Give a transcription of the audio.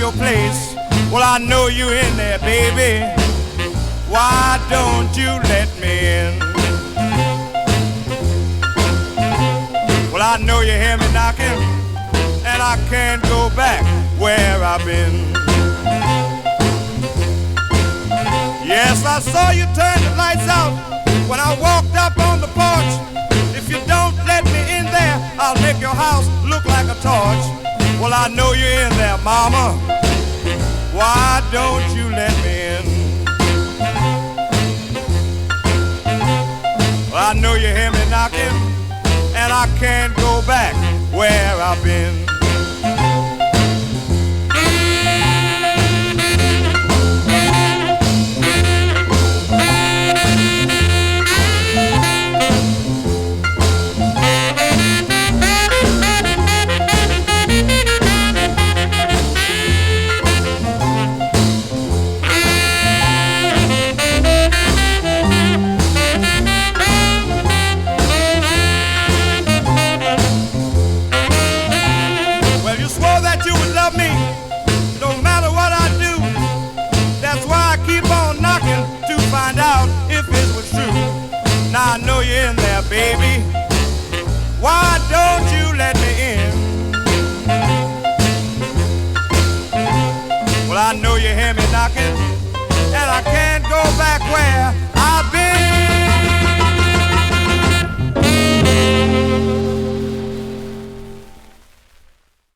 your place. Well, I know you in there, baby. Why don't you let me in? Well, I know you hear me knocking, and I can't go back where I've been. Yes, I saw you turn the lights out when I walked up on the porch. If you don't let me in there, I'll make your house look like a torch. Well, I know you're in there, mama. Why don't you let me in? Well, I know you hear me knocking, and I can't go back where I've been. Now I know you're in there, baby. Why don't you let me in? Well, I know you hear me knocking, and I can't go back where I've been.